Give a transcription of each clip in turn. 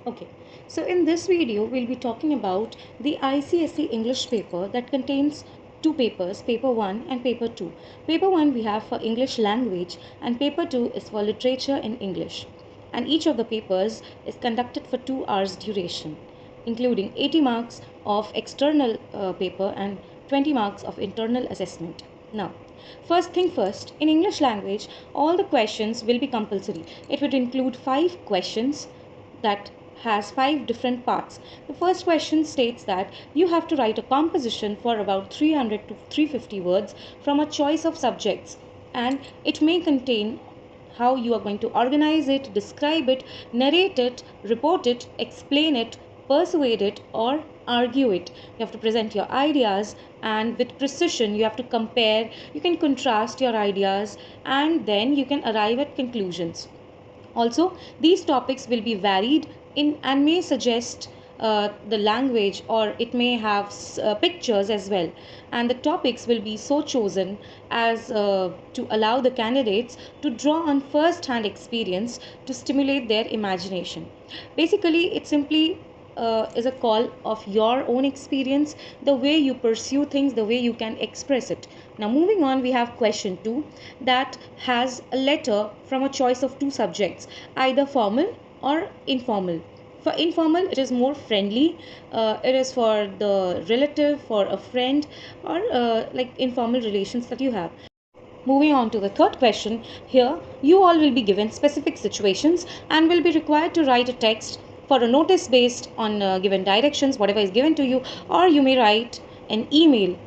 Okay, so in this video, we'll be talking about the ICSE English paper that contains two papers, paper 1 and paper 2. Paper 1 we have for English language and paper 2 is for literature in English. And each of the papers is conducted for 2 hours duration, including 80 marks of external paper and 20 marks of internal assessment. Now, first thing first, in English language, all the questions will be compulsory. It would include 5 questions that has 5 different parts. The first question states that you have to write a composition for about 300 to 350 words from a choice of subjects, and it may contain how you are going to organize it, describe it, narrate it, report it, explain it, persuade it, or argue it. You have to present your ideas, and with precision, you have to compare, you can contrast your ideas, and then you can arrive at conclusions. Also, these topics will be varied in and may suggest the language, or it may have pictures as well. And the topics will be so chosen as to allow the candidates to draw on first hand experience to stimulate their imagination. Basically, it simply is a call of your own experience, the way you pursue things, the way you can express it. Now, moving on, we have question 2 that has a letter from a choice of two subjects, either formal or informal. For informal, it is more friendly, it is for the relative, for a friend, or like informal relations that you have. Moving on to the third question, here you all will be given specific situations and will be required to write a text for a notice based on given directions, whatever is given to you, or you may write an email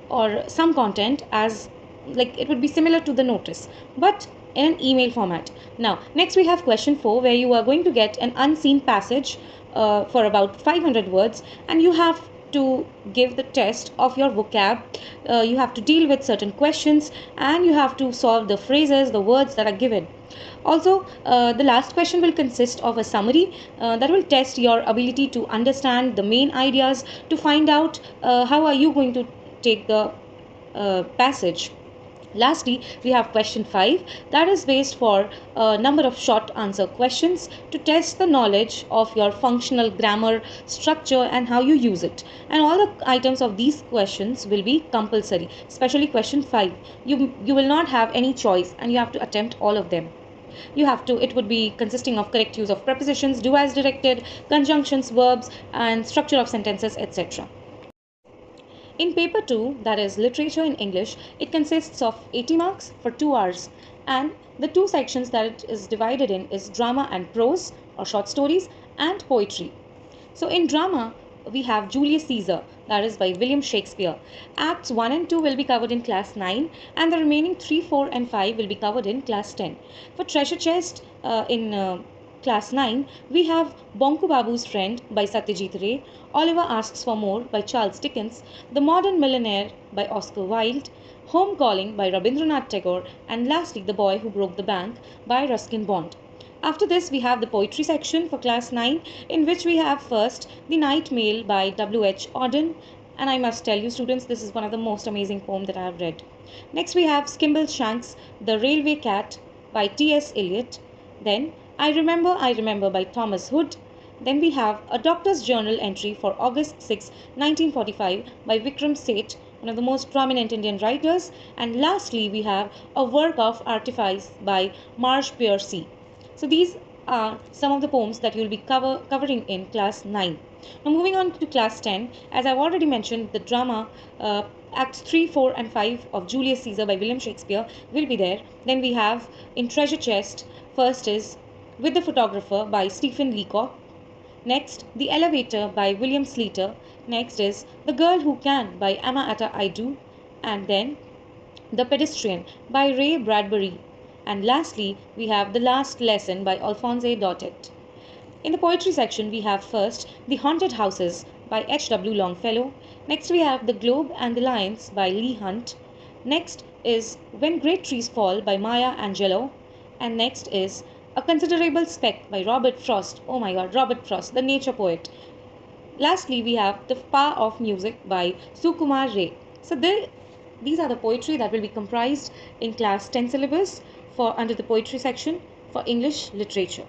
or some content as like it would be similar to the notice, but in an email format. Now, next we have question 4 where you are going to get an unseen passage for about 500 words, and you have to give the test of your vocab. You have to deal with certain questions and you have to solve the phrases, the words that are given. Also, the last question will consist of a summary that will test your ability to understand the main ideas, to find out how are you going to take the passage. Lastly, we have question 5 that is based for a number of short answer questions to test the knowledge of your functional grammar structure and how you use it. And all the items of these questions will be compulsory, especially question 5. You will not have any choice and you have to attempt all of them. You have to, it would be consisting of correct use of prepositions, do as directed, conjunctions, verbs, and structure of sentences, etc. In paper 2, that is literature in English, it consists of 80 marks for 2 hours, and the two sections that it is divided in is drama and prose or short stories and poetry. So in drama, we have Julius Caesar, that is by William Shakespeare. Acts 1 and 2 will be covered in class 9, and the remaining 3, 4, and 5 will be covered in class 10. For treasure chest in class 9, we have Bonku Babu's Friend by Satyajit Ray, Oliver Asks for More by Charles Dickens, The Modern Millionaire by Oscar Wilde, Home Calling by Rabindranath Tagore, and lastly, The Boy Who Broke the Bank by Ruskin Bond. After this, we have the poetry section for class 9, in which we have first The Night Mail by W.H. Auden. And I must tell you, students, this is one of the most amazing poems that I have read. Next, we have Skimble Shanks, The Railway Cat by T.S. Eliot. Then, I Remember by Thomas Hood. Then we have a doctor's journal entry for August 6, 1945 by Vikram Seth, one of the most prominent Indian writers. And lastly, we have a work of artifice by Marsh Piercy. So these are some of the poems that you will be covering in class 9. Now moving on to class 10, as I've already mentioned, the drama Acts 3, 4 and 5 of Julius Caesar by William Shakespeare will be there. Then we have in treasure chest, first is With the Photographer by Stephen Leacock. Next, The Elevator by William Sleater. Next is The Girl Who Can by Amma Ata Aidoo. And then The Pedestrian by Ray Bradbury. And lastly, we have The Last Lesson by Alphonse Daudet. In the poetry section, we have first The Haunted Houses by H.W. Longfellow. Next, we have The Globe and the Lions by Leigh Hunt. Next is When Great Trees Fall by Maya Angelou. And next is A Considerable Speck by Robert Frost. Oh my god, Robert Frost, the nature poet. Lastly, we have The Power of Music by Sukumar Ray. So these are the poetry that will be comprised in class 10 syllabus for under the poetry section for English literature.